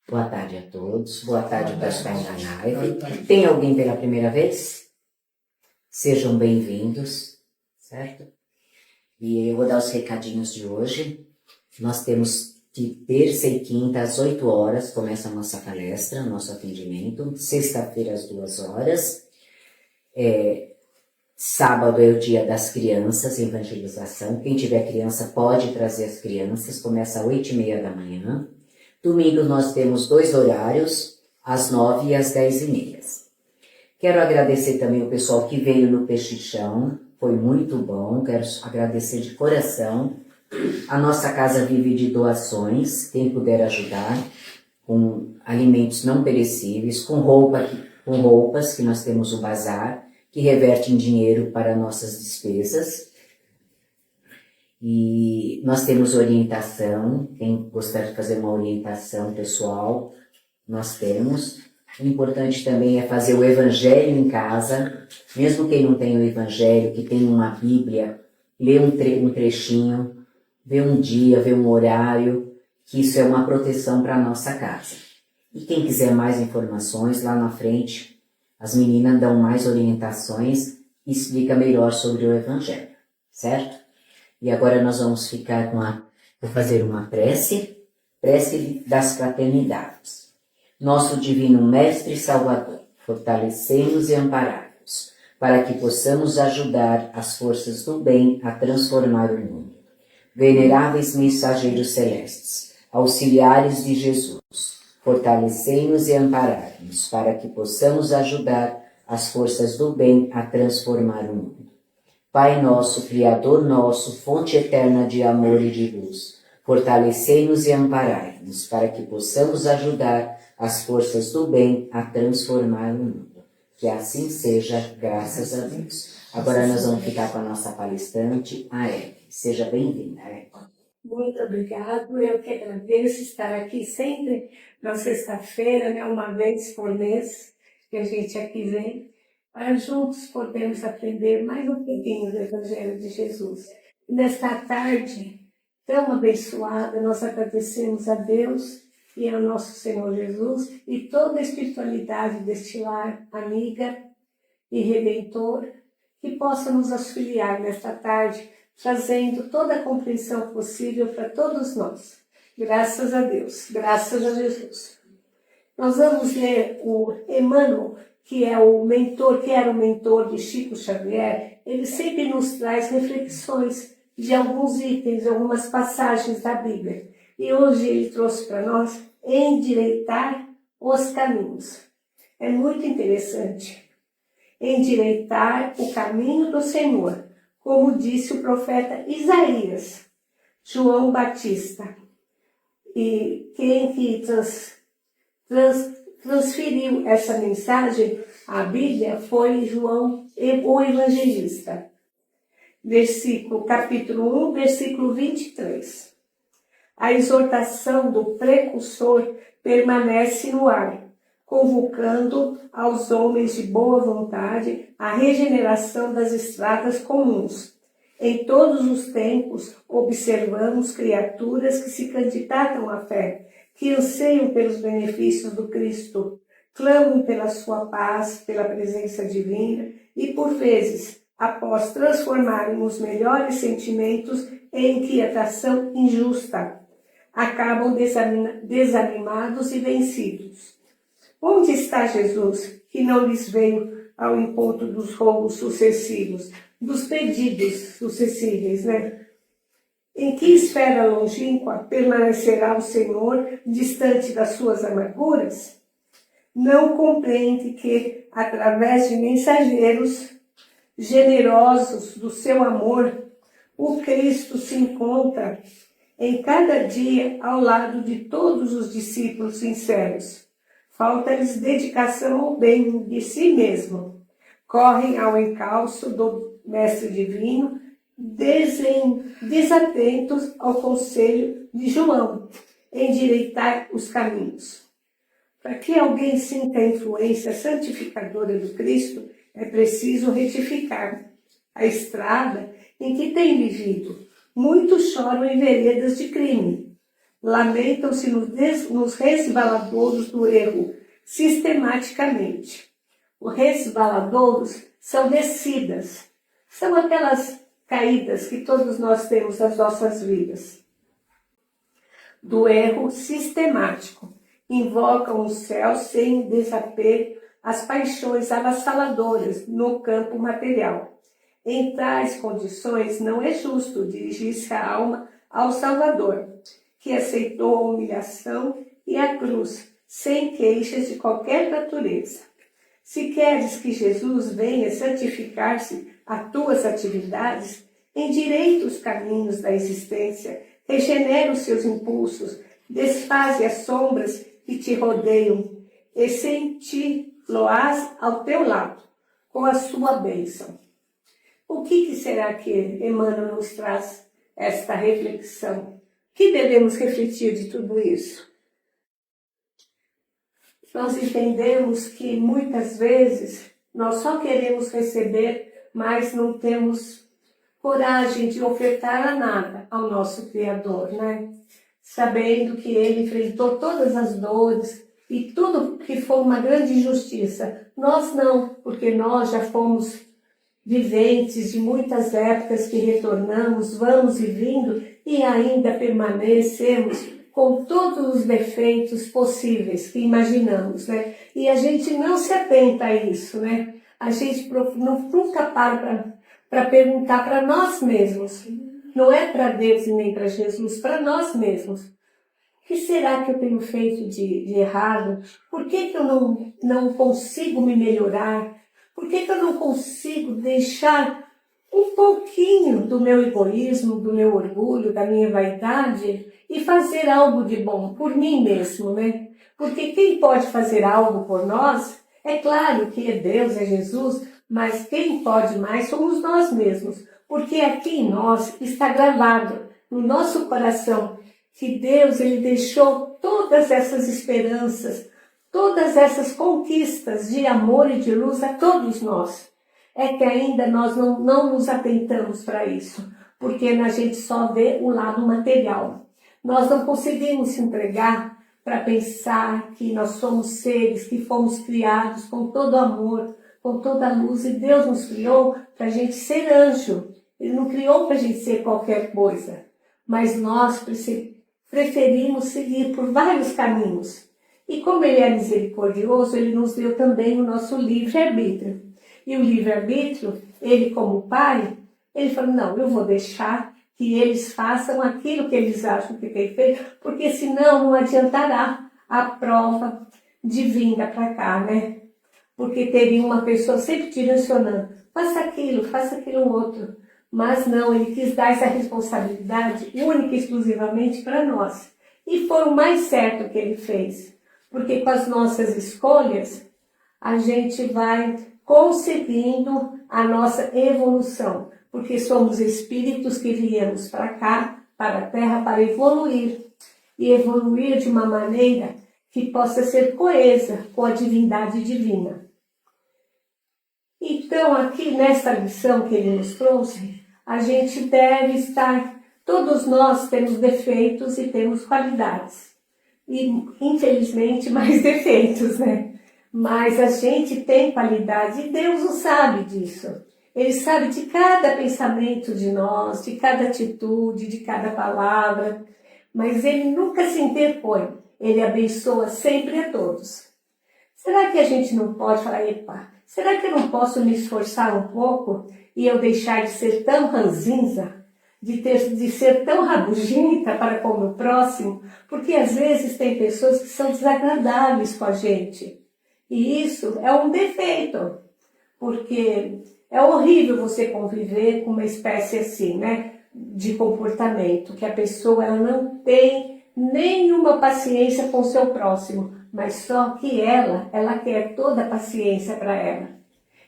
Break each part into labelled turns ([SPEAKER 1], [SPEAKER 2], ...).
[SPEAKER 1] Boa tarde a todos, boa tarde para estar na live. Tem alguém pela primeira vez? Sejam bem-vindos, certo? E eu vou dar os recadinhos de hoje. Nós temos de terça e quinta às 8 horas, começa a nossa palestra, nosso atendimento. Sexta-feira às 2 horas. Sábado é o dia das crianças, evangelização. Quem tiver criança pode trazer as crianças, começa às 8h30 da manhã. Domingo nós temos 2 horários, às 9 e às 10h30. Quero agradecer também o pessoal que veio no Pechichão, foi muito bom, quero agradecer de coração. A nossa casa vive de doações, quem puder ajudar, com alimentos não perecíveis, com roupas, que nós temos o bazar, que reverte em dinheiro para nossas despesas. E nós temos orientação, quem gostar de fazer uma orientação pessoal, nós temos. O importante também é fazer o evangelho em casa, mesmo quem não tem o evangelho, que tem uma Bíblia, lê um trechinho, vê um dia, vê um horário, que isso é uma proteção para a nossa casa. E quem quiser mais informações, lá na frente, as meninas dão mais orientações e explica melhor sobre o evangelho, certo? E agora nós vamos ficar vou fazer uma prece das fraternidades. Nosso divino Mestre e Salvador, fortalecei-nos e amparai-nos, para que possamos ajudar as forças do bem a transformar o mundo. Veneráveis mensageiros celestes, auxiliares de Jesus, fortalecei-nos e amparai-nos, para que possamos ajudar as forças do bem a transformar o mundo. Pai nosso, Criador nosso, fonte eterna de amor e de luz, fortalecei-nos e amparai-nos, para que possamos ajudar as forças do bem a transformar o mundo. Que assim seja, graças a Deus. Agora nós vamos ficar com a nossa palestrante, a Eve. Seja bem-vinda, Eve.
[SPEAKER 2] Muito obrigado, eu que agradeço estar aqui sempre na sexta-feira, né, uma vez por mês, que a gente aqui vem, para juntos podemos aprender mais um pouquinho do Evangelho de Jesus. Nesta tarde tão abençoada, nós agradecemos a Deus e ao nosso Senhor Jesus e toda a espiritualidade deste lar, amiga e redentor, que possa nos auxiliar nesta tarde, trazendo toda a compreensão possível para todos nós. Graças a Deus, graças a Jesus. Nós vamos ler o Emmanuel, que era o mentor de Chico Xavier. Ele sempre nos traz reflexões de alguns itens, algumas passagens da Bíblia. E hoje ele trouxe para nós endireitar os caminhos. É muito interessante. Endireitar o caminho do Senhor, como disse o profeta Isaías, João Batista. E quem que transferiu essa mensagem à Bíblia foi João, o evangelista. Capítulo 1, versículo 23. A exortação do precursor permanece no ar, convocando aos homens de boa vontade a regeneração das estradas comuns. Em todos os tempos, observamos criaturas que se candidatam à fé, que anseiam pelos benefícios do Cristo, clamam pela sua paz, pela presença divina e, por vezes, após transformarem os melhores sentimentos em inquietação injusta, acabam desanimados e vencidos. Onde está Jesus, que não lhes veio ao encontro dos rogos sucessivos, dos pedidos sucessíveis, né? Em que esfera longínqua permanecerá o Senhor distante das suas amarguras? Não compreende que, através de mensageiros generosos do seu amor, o Cristo se encontra em cada dia ao lado de todos os discípulos sinceros. Falta-lhes dedicação ao bem de si mesmo. Correm ao encalço do Mestre Divino, desatentos ao conselho de João, endireitar os caminhos. Para que alguém sinta a influência santificadora do Cristo, é preciso retificar a estrada em que tem vivido. Muitos choram em veredas de crime. lamentam-se nos resvaladouros do erro, sistematicamente. Os resvaladouros são descidas, são aquelas caídas que todos nós temos nas nossas vidas. Do erro sistemático, invocam o céu sem desapego às paixões avassaladoras no campo material. Em tais condições não é justo dirigir-se a alma ao Salvador, que aceitou a humilhação e a cruz, sem queixas de qualquer natureza. Se queres que Jesus venha santificar-se a tuas atividades, endireita os caminhos da existência, regenera os seus impulsos, desfaze as sombras que te rodeiam, e senti-lo-ás ao teu lado, com a sua bênção. O que será que Emmanuel nos traz esta reflexão? O que devemos refletir de tudo isso? Nós entendemos que muitas vezes nós só queremos receber, mas não temos coragem de ofertar nada ao nosso Criador, né? Sabendo que Ele enfrentou todas as dores e tudo que foi uma grande injustiça. Nós não, porque nós já fomos viventes de muitas épocas que retornamos, vamos e vindo e ainda permanecemos com todos os defeitos possíveis que imaginamos, né? E a gente não se atenta a isso, né? A gente nunca para perguntar para nós mesmos. Não é para Deus e nem para Jesus, para nós mesmos. O que será que eu tenho feito de errado? Por que eu não consigo me melhorar? Por que eu não consigo deixar um pouquinho do meu egoísmo, do meu orgulho, da minha vaidade e fazer algo de bom por mim mesmo, né? Porque quem pode fazer algo por nós, é claro que é Deus, é Jesus, mas quem pode mais somos nós mesmos. Porque aqui em nós está gravado, no nosso coração, que Deus ele deixou todas essas esperanças, todas essas conquistas de amor e de luz a todos nós. É que ainda nós não nos atentamos para isso, porque a gente só vê o lado material. Nós não conseguimos se entregar para pensar que nós somos seres que fomos criados com todo amor, com toda luz, e Deus nos criou para a gente ser anjo. Ele não criou para a gente ser qualquer coisa, mas nós preferimos seguir por vários caminhos. E como Ele é misericordioso, Ele nos deu também o nosso livre-arbítrio. E o livre-arbítrio, Ele como Pai, Ele falou, não, eu vou deixar que eles façam aquilo que eles acham que tem feito, porque senão não adiantará a prova de vinda para cá, né? Porque teria uma pessoa sempre direcionando, faça aquilo outro. Mas não, Ele quis dar essa responsabilidade única e exclusivamente para nós. E foi o mais certo que Ele fez. Porque com as nossas escolhas, a gente vai conseguindo a nossa evolução. Porque somos espíritos que viemos para cá, para a Terra, para evoluir. E evoluir de uma maneira que possa ser coesa com a divindade divina. Então, aqui nesta lição que Ele nos trouxe, a gente deve estar, todos nós temos defeitos e temos qualidades. E, infelizmente, mais defeitos, né? Mas a gente tem qualidade e Deus o sabe disso. Ele sabe de cada pensamento de nós, de cada atitude, de cada palavra. Mas Ele nunca se interpõe. Ele abençoa sempre a todos. Será que a gente não pode falar, epa, será que eu não posso me esforçar um pouco e eu deixar de ser tão ranzinza? De ser tão rabugenta para com o meu próximo? Porque às vezes tem pessoas que são desagradáveis com a gente. E isso é um defeito. Porque é horrível você conviver com uma espécie assim, né? De comportamento. Que a pessoa ela não tem nenhuma paciência com o seu próximo. Mas só que ela quer toda a paciência para ela.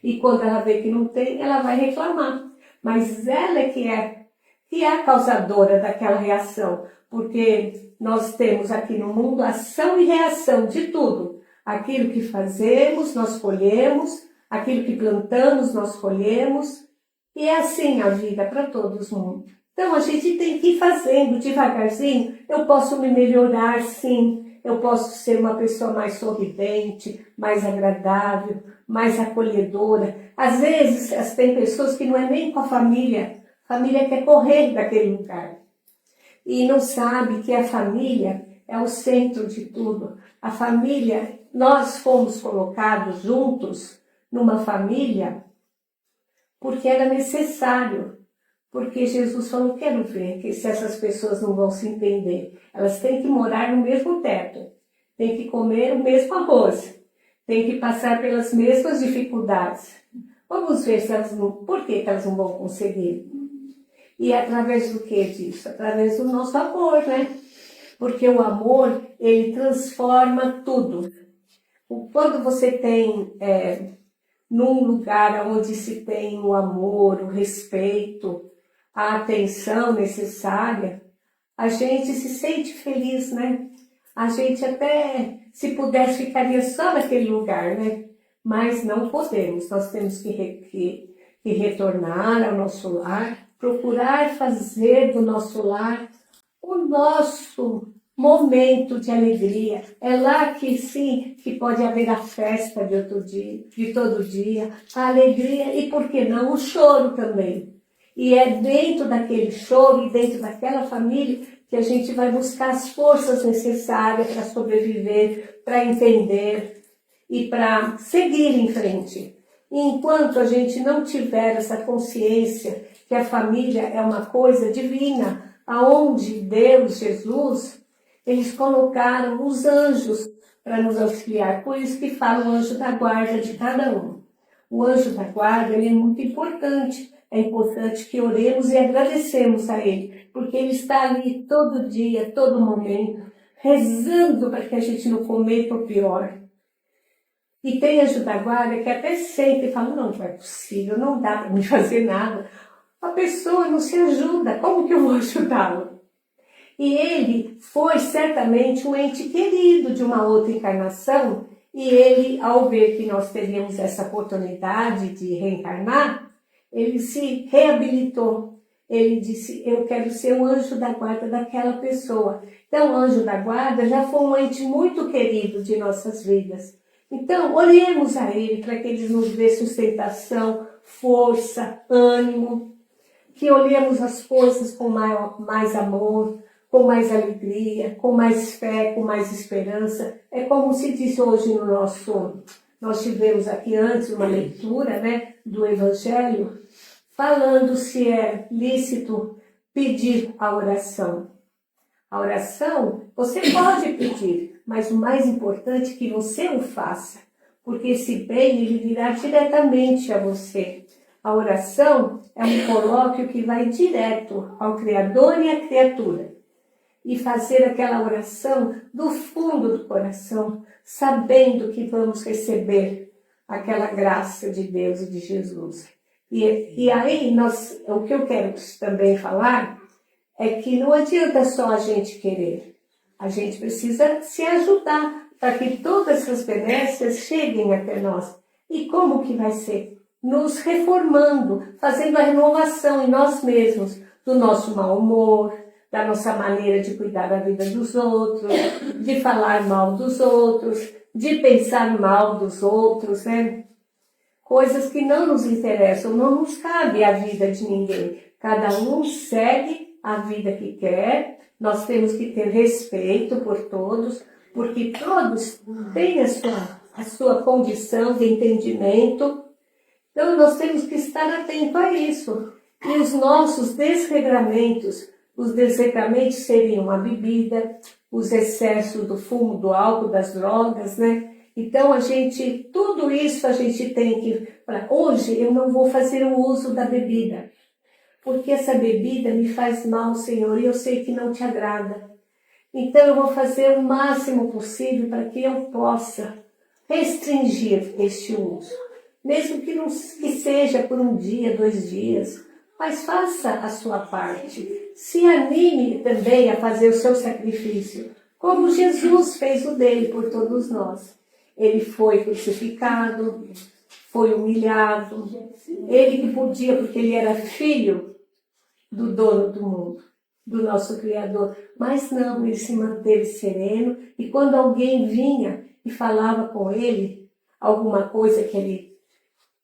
[SPEAKER 2] E quando ela vê que não tem, ela vai reclamar. Mas ela é que é a causadora daquela reação. Porque nós temos aqui no mundo ação e reação de tudo. Aquilo que fazemos, nós colhemos. Aquilo que plantamos, nós colhemos. E é assim a vida para todo mundo. Então a gente tem que ir fazendo devagarzinho. Eu posso me melhorar, sim. Eu posso ser uma pessoa mais sorridente, mais agradável, mais acolhedora. Às vezes tem pessoas que não é nem com a família. A família quer correr daquele lugar. E não sabe que a família é o centro de tudo. A família, nós fomos colocados juntos numa família porque era necessário. Porque Jesus falou, quero ver que se essas pessoas não vão se entender. Elas têm que morar no mesmo teto, têm que comer o mesmo arroz, têm que passar pelas mesmas dificuldades. Vamos ver se elas não, por que elas não vão conseguir. E através do que disso? Através do nosso amor, né? Porque o amor, ele transforma tudo. Quando você tem num lugar onde se tem o amor, o respeito, a atenção necessária, a gente se sente feliz, né? A gente até, se pudesse, ficaria só naquele lugar, né? Mas não podemos, nós temos que retornar ao nosso lar, procurar fazer do nosso lar o nosso momento de alegria. É lá que sim, que pode haver a festa de outro dia, de todo dia, a alegria e, por que não, o choro também. E é dentro daquele choro e dentro daquela família que a gente vai buscar as forças necessárias para sobreviver, para entender e para seguir em frente. E enquanto a gente não tiver essa consciência que a família é uma coisa divina, aonde Deus, Jesus, eles colocaram os anjos para nos auxiliar. Por isso que fala o anjo da guarda de cada um. O anjo da guarda, ele é muito importante. É importante que oremos e agradecemos a ele, porque ele está ali todo dia, todo momento, rezando para que a gente não cometa o pior. E tem anjo da guarda que até sente e fala, não é possível, não dá para me fazer nada. A pessoa não se ajuda, como que eu vou ajudá-la? E ele foi certamente um ente querido de uma outra encarnação, e ele, ao ver que nós teríamos essa oportunidade de reencarnar, ele se reabilitou. Ele disse, eu quero ser o anjo da guarda daquela pessoa. Então, o anjo da guarda já foi um ente muito querido de nossas vidas. Então, oremos a ele para que ele nos dê sustentação, força, ânimo, que olhemos as coisas com mais amor, com mais alegria, com mais fé, com mais esperança. É como se diz hoje no nosso... Nós tivemos aqui antes uma leitura, né, do Evangelho, falando se é lícito pedir a oração. A oração, você pode pedir, mas o mais importante é que você o faça, porque esse bem ele virá diretamente a você. A oração é um colóquio que vai direto ao Criador e à criatura. E fazer aquela oração do fundo do coração, sabendo que vamos receber aquela graça de Deus e de Jesus. E aí, o que eu quero também falar é que não adianta só a gente querer. A gente precisa se ajudar para que todas essas benesses cheguem até nós. E como que vai ser? Nos reformando, fazendo a renovação em nós mesmos, do nosso mau humor, da nossa maneira de cuidar da vida dos outros, de falar mal dos outros, de pensar mal dos outros, né? Coisas que não nos interessam, não nos cabe a vida de ninguém. Cada um segue a vida que quer, nós temos que ter respeito por todos, porque todos têm a sua condição de entendimento. Então, nós temos que estar atentos a isso. E os nossos desregramentos, os desregramentos seriam a bebida, os excessos do fumo, do álcool, das drogas, né? Então, tudo isso a gente tem que... Hoje eu não vou fazer o uso da bebida, porque essa bebida me faz mal, Senhor, e eu sei que não te agrada. Então, eu vou fazer o máximo possível para que eu possa restringir este uso. Mesmo que seja por um dia, 2 dias, mas faça a sua parte. Se anime também a fazer o seu sacrifício, como Jesus fez o dele por todos nós. Ele foi crucificado, foi humilhado. Ele que podia, porque ele era filho, do dono do mundo, do nosso Criador. Mas não, ele se manteve sereno, e quando alguém vinha e falava com ele alguma coisa que ele...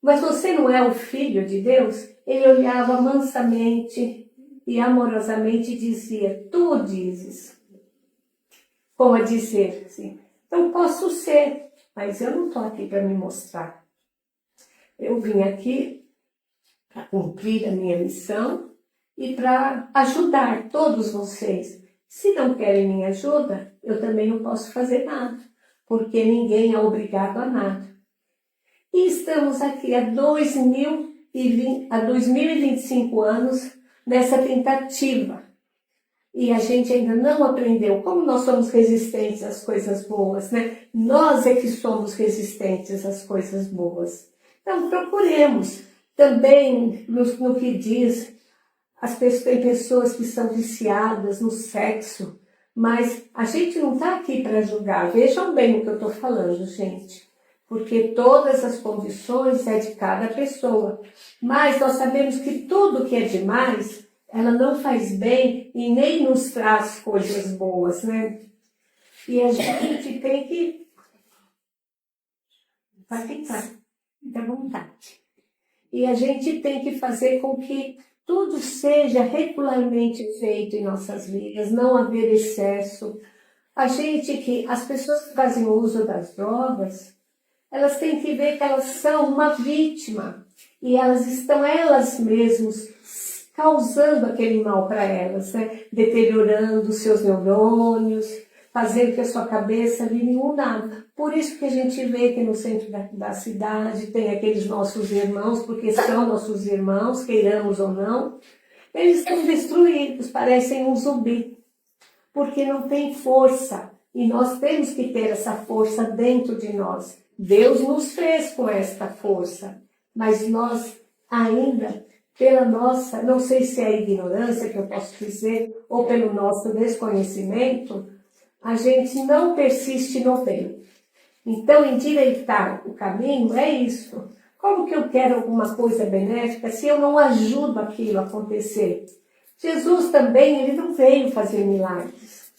[SPEAKER 2] Mas você não é o filho de Deus? Ele olhava mansamente e amorosamente e dizia, tu o dizes. Como a dizer assim, eu posso ser, mas eu não estou aqui para me mostrar. Eu vim aqui para cumprir a minha missão e para ajudar todos vocês. Se não querem minha ajuda, eu também não posso fazer nada, porque ninguém é obrigado a nada. E estamos aqui há 2025 anos nessa tentativa. E a gente ainda não aprendeu como nós somos resistentes às coisas boas, né? Nós é que somos resistentes às coisas boas. Então, procuremos. Também, no que diz, tem pessoas que são viciadas no sexo, mas a gente não está aqui para julgar. Vejam bem o que eu estou falando, gente. Porque todas as condições é de cada pessoa. Mas nós sabemos que tudo que é demais, ela não faz bem e nem nos traz coisas boas, né? E a gente tem que... Vai ficar, fica à vontade. E a gente tem que fazer com que tudo seja regularmente feito em nossas vidas, não haver excesso. As pessoas que fazem uso das drogas, elas têm que ver que elas são uma vítima e elas estão elas mesmas causando aquele mal para elas, né? Deteriorando seus neurônios, fazendo que a sua cabeça vire um nada. Por isso que a gente vê que no centro da cidade tem aqueles nossos irmãos, porque são nossos irmãos, queiramos ou não, eles estão destruídos, parecem um zumbi, porque não tem força. E nós temos que ter essa força dentro de nós. Deus nos fez com esta força, mas nós ainda... pela nossa, não sei se é a ignorância que eu posso dizer, ou pelo nosso desconhecimento, a gente não persiste no bem. Então, endireitar o caminho é isso. Como que eu quero alguma coisa benéfica se eu não ajudo aquilo a acontecer? Jesus também, ele não veio fazer milagres.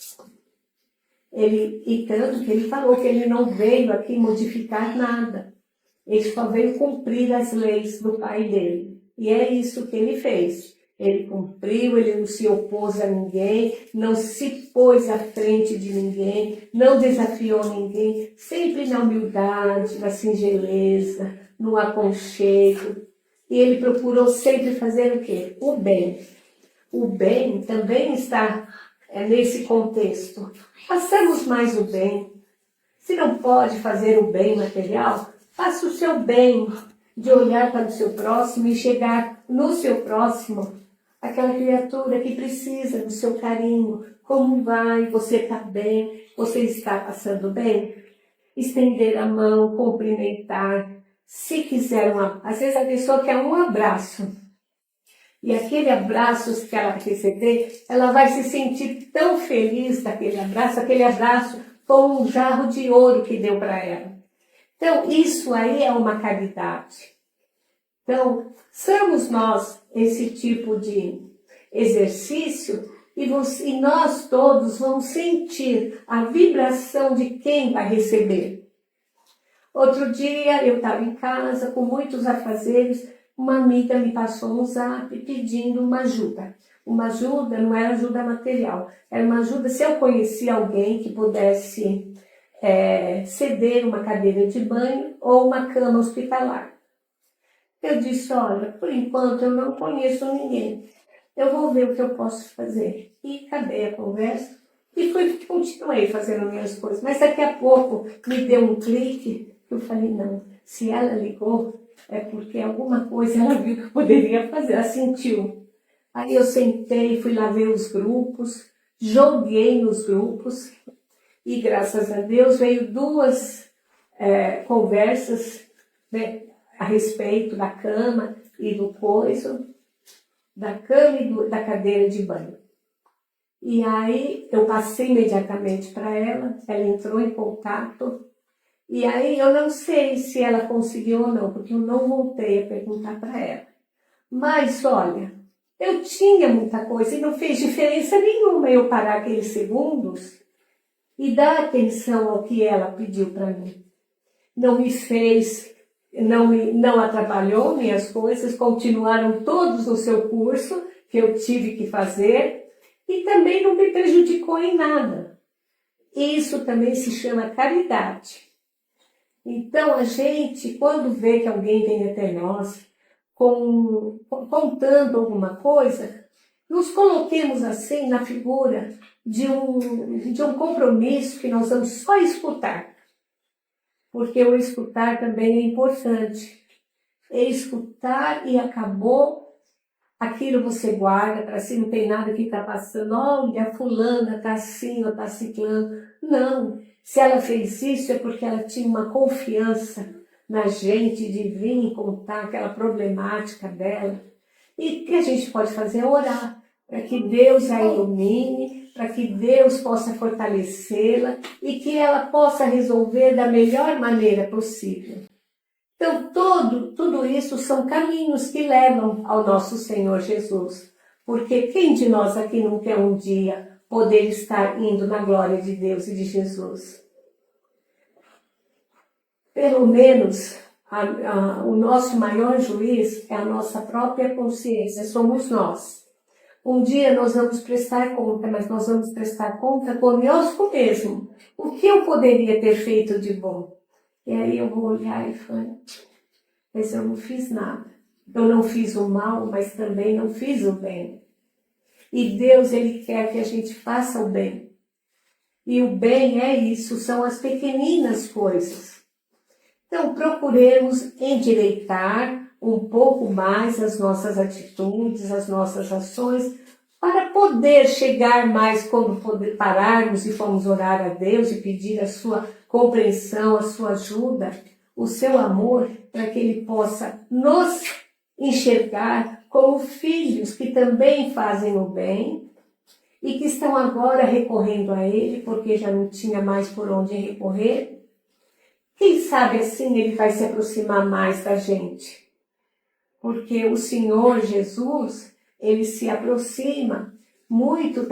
[SPEAKER 2] E tanto que ele falou que ele não veio aqui modificar nada. Ele só veio cumprir as leis do Pai dele. E é isso que ele fez. Ele cumpriu, ele não se opôs a ninguém, não se pôs à frente de ninguém, não desafiou ninguém, sempre na humildade, na singeleza, no aconchego. E ele procurou sempre fazer o quê? O bem. O bem também está nesse contexto. Façamos mais o bem. Se não pode fazer o bem material, faça o seu bem de olhar para o seu próximo e chegar no seu próximo, aquela criatura que precisa do seu carinho. Como vai? Você está bem? Você está passando bem? Estender a mão, cumprimentar. Se quiser às vezes a pessoa quer um abraço. E aquele abraço que ela receber, ela vai se sentir tão feliz daquele abraço, aquele abraço com um jarro de ouro que deu para ela. Então, isso aí é uma caridade. Então, somos nós esse tipo de exercício e nós todos vamos sentir a vibração de quem vai receber. Outro dia, eu estava em casa com muitos afazeres, uma amiga me passou um zap pedindo uma ajuda. Uma ajuda não era ajuda material, era uma ajuda se eu conhecia alguém que pudesse ceder uma cadeira de banho ou uma cama hospitalar. Eu disse, olha, por enquanto eu não conheço ninguém. Eu vou ver o que eu posso fazer. E acabei a conversa e continuei fazendo minhas coisas. Mas daqui a pouco me deu um clique, eu falei, não, se ela ligou, é porque alguma coisa ela viu que eu poderia fazer, ela sentiu. Aí eu sentei, fui lá ver os grupos, joguei nos grupos e graças a Deus veio duas conversas, né, a respeito da cama e do coiso, da cama e da cadeira de banho. E aí eu passei imediatamente para ela entrou em contato, e aí eu não sei se ela conseguiu ou não, porque eu não voltei a perguntar para ela. Mas olha, Eu tinha muita coisa e não fez diferença nenhuma eu parar aqueles segundos e dar atenção ao que ela pediu para mim. Não me fez, não atrapalhou minhas coisas, continuaram todos no seu curso que eu tive que fazer e também não me prejudicou em nada. Isso também se chama caridade. Então a gente, quando vê que alguém vem até nós contando alguma coisa, nos coloquemos assim na figura de um compromisso que nós vamos só escutar. Porque o escutar também é importante. É escutar e acabou, aquilo você guarda para si, não tem nada que está passando. Olha, a fulana está assim ou está ciclando. Não, se ela fez isso é porque ela tinha uma confiança na gente de vir contar aquela problemática dela. E o que a gente pode fazer é orar, para que Deus a ilumine, para que Deus possa fortalecê-la e que ela possa resolver da melhor maneira possível. Então, tudo isso são caminhos que levam ao nosso Senhor Jesus. Porque quem de nós aqui não quer um dia poder estar indo na glória de Deus e de Jesus? Pelo menos, o nosso maior juiz é a nossa própria consciência, somos nós. Um dia nós vamos prestar conta, mas nós vamos prestar conta conosco mesmo. O que eu poderia ter feito de bom? E aí eu vou olhar e falar, mas eu não fiz nada. Eu não fiz o mal, mas também não fiz o bem. E Deus, Ele quer que a gente faça o bem. E o bem é isso, são as pequeninas coisas. Então, procuremos endireitar um pouco mais as nossas atitudes, as nossas ações, para poder chegar mais quando pararmos e formos orar a Deus e pedir a sua compreensão, a sua ajuda, o seu amor, para que Ele possa nos enxergar como filhos que também fazem o bem e que estão agora recorrendo a Ele, porque já não tinha mais por onde recorrer. Quem sabe assim Ele vai se aproximar mais da gente. Porque o Senhor Jesus, Ele se aproxima muito,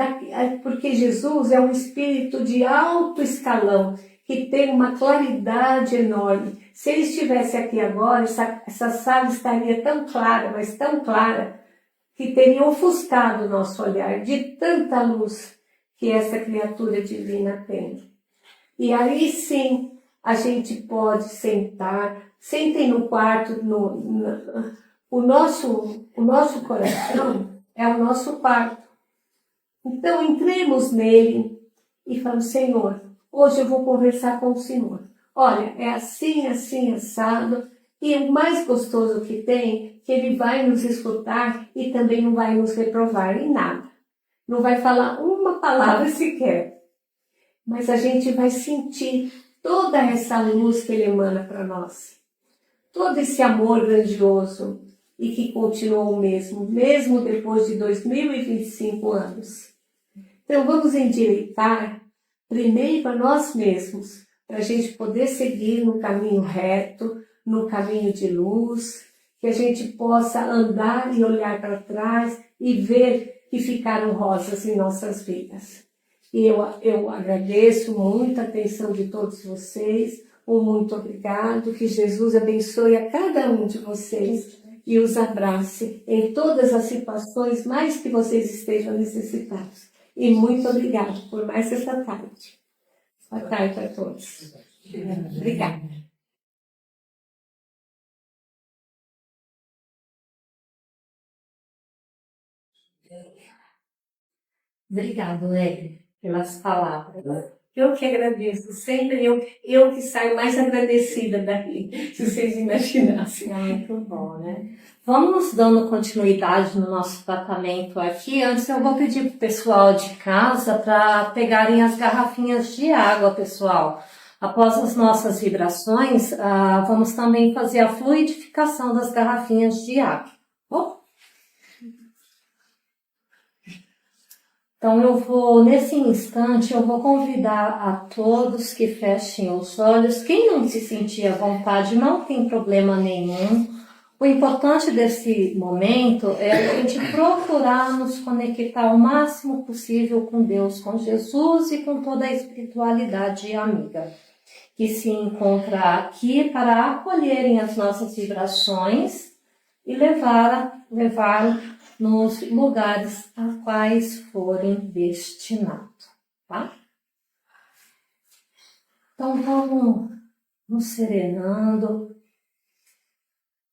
[SPEAKER 2] porque Jesus é um espírito de alto escalão, que tem uma claridade enorme. Se Ele estivesse aqui agora, essa sala estaria tão clara, mas tão clara, que teria ofuscado o nosso olhar de tanta luz que essa criatura divina tem. E aí sim, a gente pode sentar, sentem no quarto, o nosso coração é o nosso quarto. Então entremos nele e falamos, Senhor, hoje eu vou conversar com o Senhor. Olha, é assim, assim, assado, e o mais gostoso que tem, que Ele vai nos escutar e também não vai nos reprovar em nada. Não vai falar uma palavra sequer, mas a gente vai sentir toda essa luz que Ele emana para nós. Todo esse amor grandioso e que continua o mesmo depois de 2025 anos. Então vamos endireitar primeiro a nós mesmos, para a gente poder seguir no caminho reto, no caminho de luz, que a gente possa andar e olhar para trás e ver que ficaram rosas em nossas vidas. E eu agradeço muito a atenção de todos vocês, um muito obrigado, que Jesus abençoe a cada um de vocês e os abrace em todas as situações mais que vocês estejam necessitados. E muito obrigado por mais essa tarde. Boa tarde a todos. Obrigada.
[SPEAKER 3] Obrigado, Eli, pelas palavras.
[SPEAKER 2] Eu que agradeço, sempre eu que saio mais agradecida daqui, se vocês imaginassem.
[SPEAKER 3] É muito bom, né? Vamos dando continuidade no nosso tratamento aqui. Antes eu vou pedir para o pessoal de casa para pegarem as garrafinhas de água, pessoal. Após as nossas vibrações, vamos também fazer a fluidificação das garrafinhas de água. Então, nesse instante, eu vou convidar a todos que fechem os olhos. Quem não se sentir à vontade, não tem problema nenhum. O importante desse momento é a gente procurar nos conectar o máximo possível com Deus, com Jesus e com toda a espiritualidade amiga que se encontra aqui para acolherem as nossas vibrações e levar nos lugares a quais forem destinados, tá? Então vamos nos serenando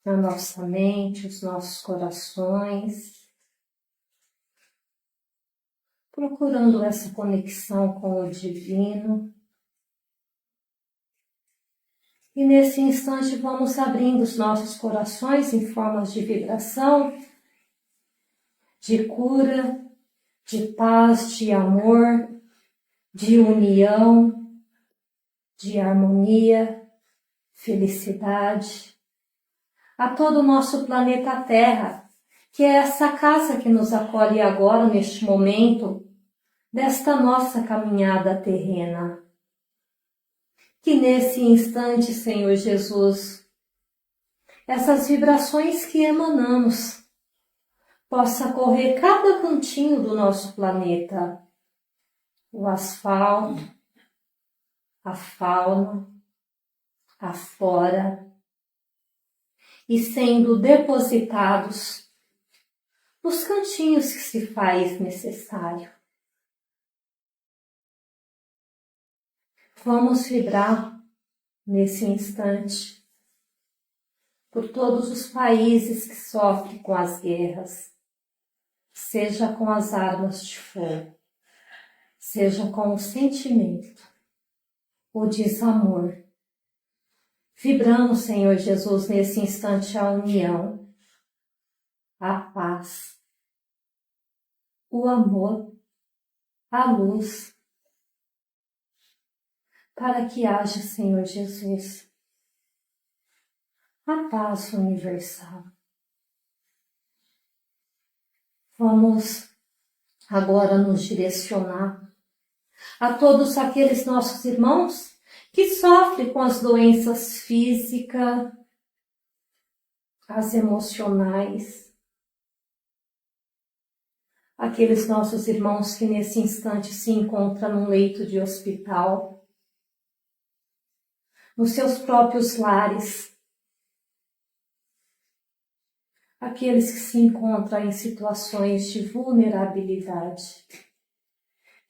[SPEAKER 3] na nossa mente, os nossos corações, procurando essa conexão com o divino. E nesse instante vamos abrindo os nossos corações em formas de vibração, de cura, de paz, de amor, de união, de harmonia, felicidade, a todo o nosso planeta Terra, que é essa casa que nos acolhe agora, neste momento, desta nossa caminhada terrena. Que nesse instante, Senhor Jesus, essas vibrações que emanamos possa correr cada cantinho do nosso planeta, o asfalto, a fauna, a flora, e sendo depositados nos cantinhos que se faz necessário. Vamos vibrar nesse instante por todos os países que sofrem com as guerras, seja com as armas de fogo, seja com o sentimento, o desamor. Vibramos, Senhor Jesus, nesse instante a união, a paz, o amor, a luz, para que haja, Senhor Jesus, a paz universal. Vamos agora nos direcionar a todos aqueles nossos irmãos que sofrem com as doenças físicas, as emocionais, aqueles nossos irmãos que nesse instante se encontram num leito de hospital, nos seus próprios lares, aqueles que se encontram em situações de vulnerabilidade.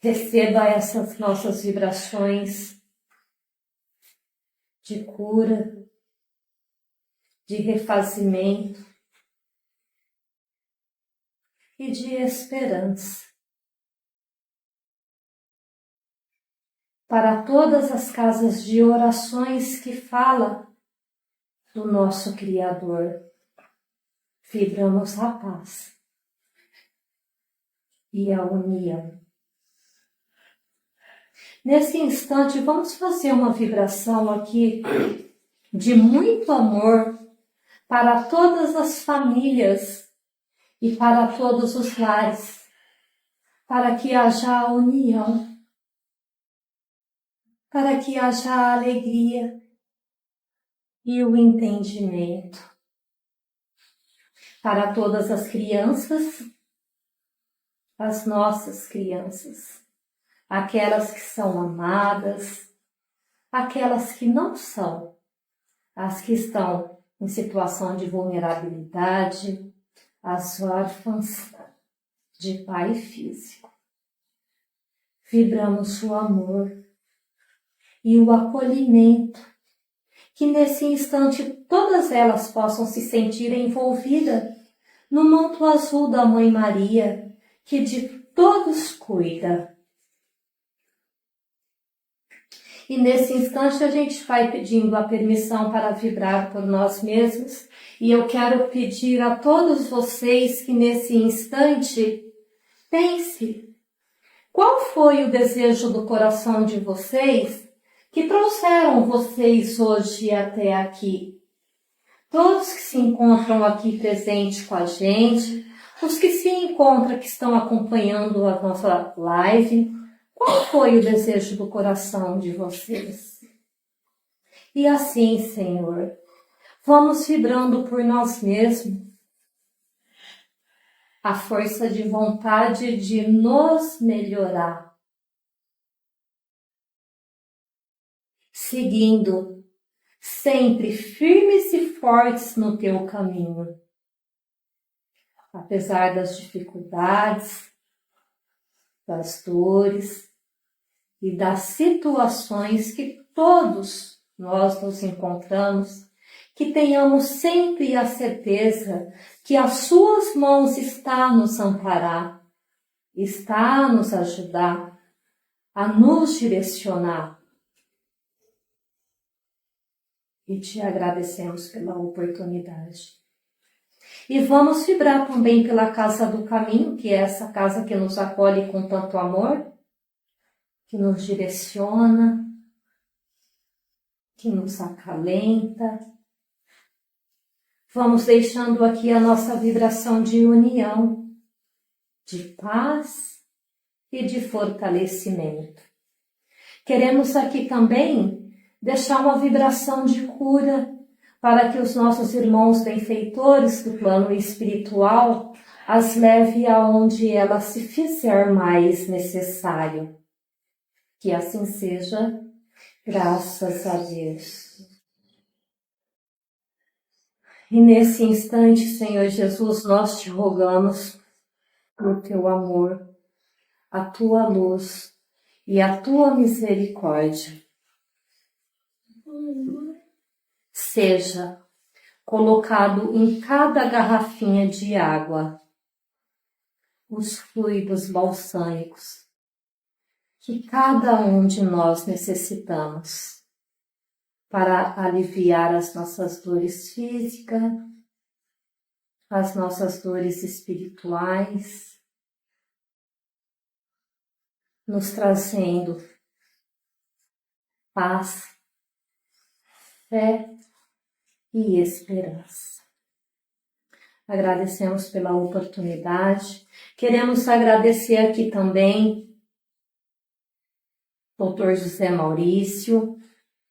[SPEAKER 3] Receba essas nossas vibrações de cura, de refazimento e de esperança. Para todas as casas de orações que falam do nosso Criador, vibramos a paz e a união. Nesse instante, vamos fazer uma vibração aqui de muito amor para todas as famílias e para todos os lares, para que haja a união, para que haja a alegria e o entendimento. Para todas as crianças, as nossas crianças, aquelas que são amadas, aquelas que não são, as que estão em situação de vulnerabilidade, as órfãs de pai físico. Vibramos o amor e o acolhimento, que nesse instante todas elas possam se sentir envolvidas no manto azul da Mãe Maria, que de todos cuida. E nesse instante a gente vai pedindo a permissão para vibrar por nós mesmos, e eu quero pedir a todos vocês que nesse instante pense, qual foi o desejo do coração de vocês que trouxeram vocês hoje até aqui? Todos que se encontram aqui presentes com a gente, os que se encontram, que estão acompanhando a nossa live, qual foi o desejo do coração de vocês? E assim, Senhor, Vamos vibrando por nós mesmos a força de vontade de nos melhorar, seguindo sempre firmes e fortes no teu caminho, apesar das dificuldades, das dores e das situações que todos nós nos encontramos, que tenhamos sempre a certeza que as suas mãos estão a nos amparar, está a nos ajudar, a nos direcionar. E te agradecemos pela oportunidade. E vamos vibrar também pela Casa do Caminho, que é essa casa que nos acolhe com tanto amor, que nos direciona, que nos acalenta. Vamos deixando aqui a nossa vibração de união, de paz e de fortalecimento. Queremos aqui também deixar uma vibração de cura para que os nossos irmãos benfeitores do plano espiritual as leve aonde ela se fizer mais necessário. Que assim seja, graças a Deus. E nesse instante, Senhor Jesus, nós te rogamos o teu amor, a tua luz e a tua misericórdia. Seja colocado em cada garrafinha de água os fluidos balsâmicos que cada um de nós necessitamos para aliviar as nossas dores físicas, as nossas dores espirituais, nos trazendo paz, fé e esperança. Agradecemos pela oportunidade. Queremos agradecer aqui também Dr. José Maurício,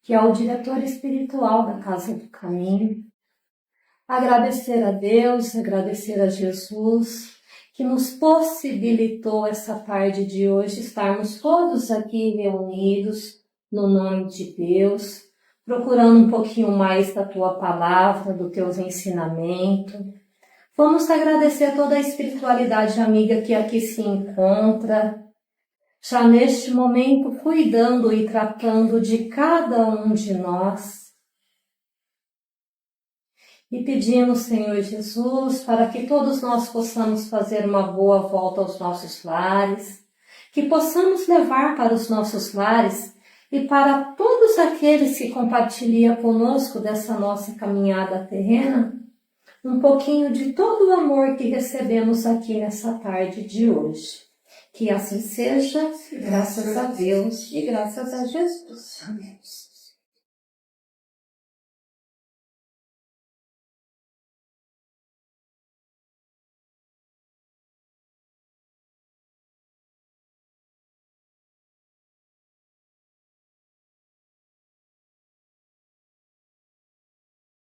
[SPEAKER 3] que é o diretor espiritual da Casa do Caminho. Agradecer a Deus, agradecer a Jesus, que nos possibilitou essa tarde de hoje estarmos todos aqui reunidos no nome de Deus, procurando um pouquinho mais da tua palavra, do teu ensinamento. Vamos agradecer toda a espiritualidade amiga que aqui se encontra, já neste momento cuidando e tratando de cada um de nós. E pedimos, Senhor Jesus, para que todos nós possamos fazer uma boa volta aos nossos lares, que possamos levar para os nossos lares e para todos aqueles que compartilham conosco dessa nossa caminhada terrena, um pouquinho de todo o amor que recebemos aqui nessa tarde de hoje. Que assim seja, graças a Deus e graças a Jesus. Amém.